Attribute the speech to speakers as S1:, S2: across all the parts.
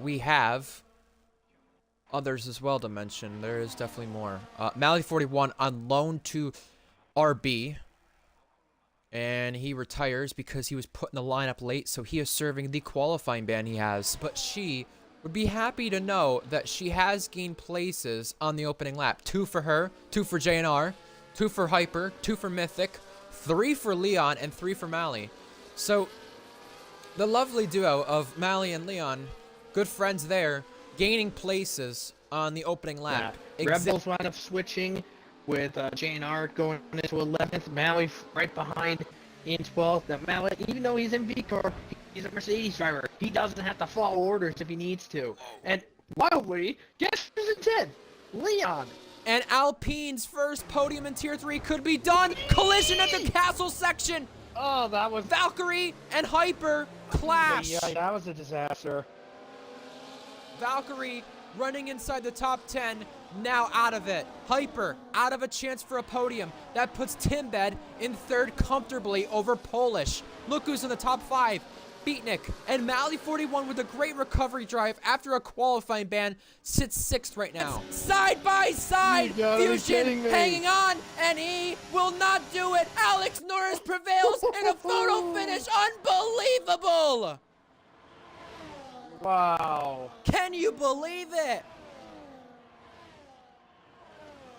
S1: We have others as well to mention. There is definitely more. Mally 41 on loan to RB. And he retires because he was put in the lineup late, so he is serving the qualifying ban he has. But she would be happy to know that she has gained places on the opening lap. 2 for her, 2 for JNR, 2 for Hyper, 2 for Mythic, 3 for Leon, and 3 for Mally. So the lovely duo of Mally and Leon, good friends there, gaining places on the opening lap.
S2: Yeah. Rebels wound up switching with JNR going into 11th, Mally right behind in 12th. Now Mally, even though he's in VCOR, he's a Mercedes driver. He doesn't have to follow orders if he needs to. And wildly, guess who's in 10th? Leon.
S1: And Alpine's first podium in Tier 3 could be done. Collision at the castle section.
S2: Oh, that was...
S1: Valkyrie and Hyper clash.
S2: Yeah, that was a disaster.
S1: Valkyrie running inside the top 10, now out of it. Hyper, out of a chance for a podium. That puts Timbed in 3rd comfortably over Polish. Look who's in the top 5. Beatnik and Mally 41 with a great recovery drive after a qualifying ban sits 6th right now. Side by side, Fusion hanging on, and he will not do it. Alex Norris prevails in a photo finish. Unbelievable!
S2: Wow.
S1: Can you believe it?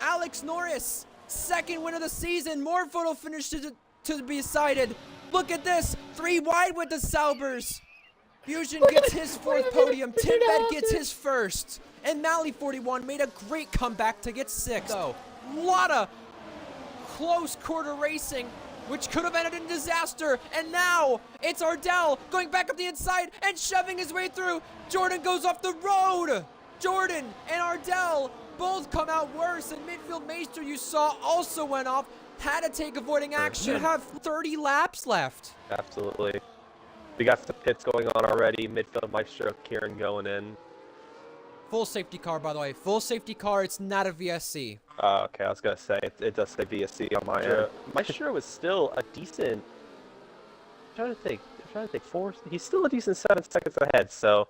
S1: Alex Norris, 2nd win of the season. More photo finishes to be decided. Look at this. 3 wide with the Saubers. Fusion gets his 4th podium. Timbed gets his 1st. And Mally 41 made a great comeback to get 6th. So, a lot of close quarter racing, which could have ended in disaster. And now it's Ardell going back up the inside and shoving his way through. Jordan goes off the road. Jordan and Ardell both come out worse. And midfield Maester, you saw, also went off. Had to take avoiding action. You have 30 laps left.
S3: Absolutely. We got the pits going on already. Midfield Maestro, Kieran going in.
S1: Full safety car, by the way. Full safety car. It's not a VSC.
S3: Okay, I was going to say, it does say VSC on my end. Maestro was still a decent... I'm trying to think 4th. He's still a decent 7 seconds ahead, so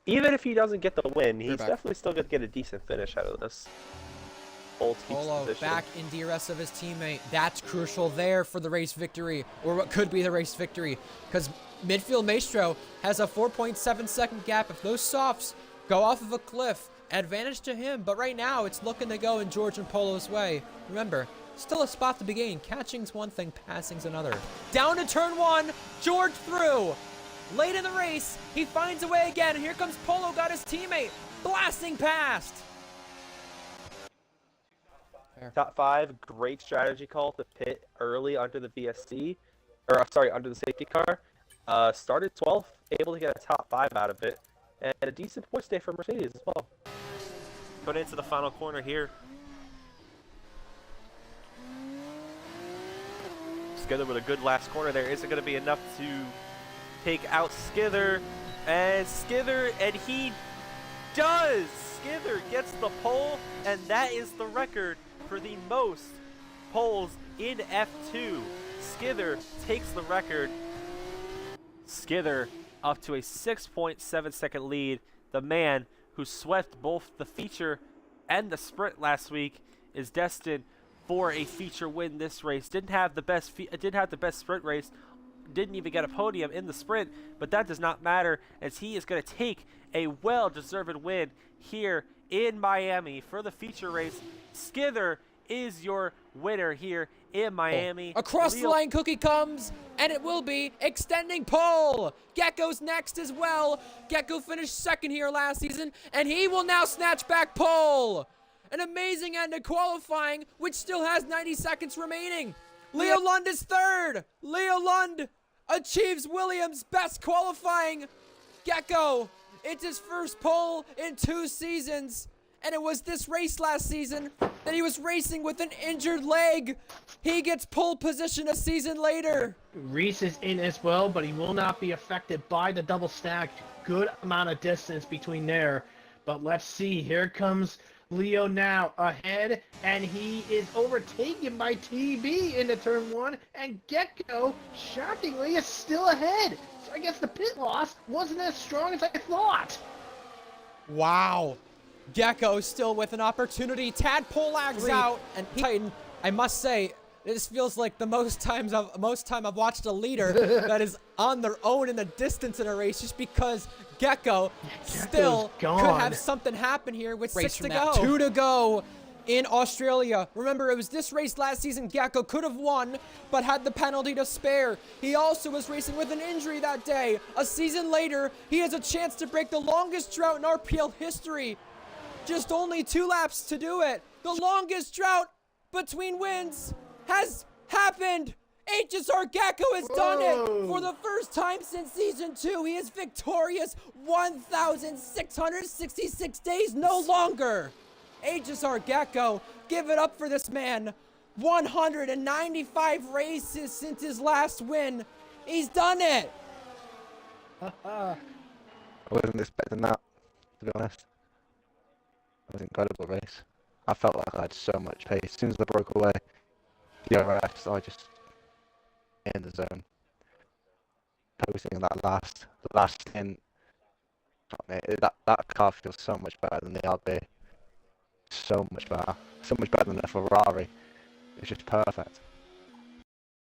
S3: even if he doesn't get the win, he's definitely still going to get a decent finish out of this.
S1: Polo back in DRS of his teammate. That's crucial there for the race victory, or what could be the race victory, because midfield Maestro has a 4.7 second gap. If those softs go off of a cliff, advantage to him, but right now it's looking to go in George and Polo's way. Remember, still a spot to be gained. Catching's one thing, passing's another. Down to turn 1, George through. Late in the race, he finds a way again, and here comes Polo, got his teammate blasting past.
S3: Top 5, great strategy call to pit early under the VSC, or sorry, under the safety car. Started 12th, able to get a top 5 out of it, and a decent point stay for Mercedes as well. Going into the final corner here. Skither with a good last corner there. Isn't going to be enough to take out Skither, and he does! Skither gets the pole, and that is the record for the most poles in F2. Skither takes the record. Skither up to a 6.7 second lead. The man who swept both the feature and the sprint last week is destined for a feature win this race. Didn't have the best sprint race. Didn't even get a podium in the sprint, but that does not matter, as he is going to take a well-deserved win here in Miami for the feature race. Skither is your winner here in Miami.
S1: Across the line, Cookie comes, and it will be extending pole. Gecko's next as well. Gecko finished 2nd here last season, and he will now snatch back pole. An amazing end to qualifying, which still has 90 seconds remaining. Leo Lund is 3rd. Leo Lund achieves Williams' best qualifying. Gecko, it's his first pole in 2 seasons. And it was this race last season that he was racing with an injured leg. He gets pole position a season later.
S2: Reese is in as well, but he will not be affected by the double stack. Good amount of distance between there. But let's see, here comes Leo now ahead, and he is overtaken by TB into turn 1, and Gecko, shockingly, is still ahead. So I guess the pit loss wasn't as strong as I thought.
S1: Wow. Gecko still with an opportunity. Tadpole lags out, and Titan, I must say, this feels like the most time I've watched a leader that is on their own in the distance in a race, just because Gecko still could have something happen here with 6 to go. 2 to go in Australia. Remember, it was this race last season Gecko could have won, but had the penalty to spare. He also was racing with an injury that day. A season later, he has a chance to break the longest drought in RPL history. Just only 2 laps to do it. The longest drought between wins has happened. HSR Gecko has done it for the first time since season 2. He is victorious 1,666 days no longer. HSR Gecko, give it up for this man. 195 races since his last win. He's done it.
S4: I wasn't expecting that, to be honest. It was an incredible race. I felt like I had so much pace. As soon as I broke away, the RS, I just in the zone. Posting in that last stint. That car feels so much better than the RB. So much better. So much better than a Ferrari. It's just perfect.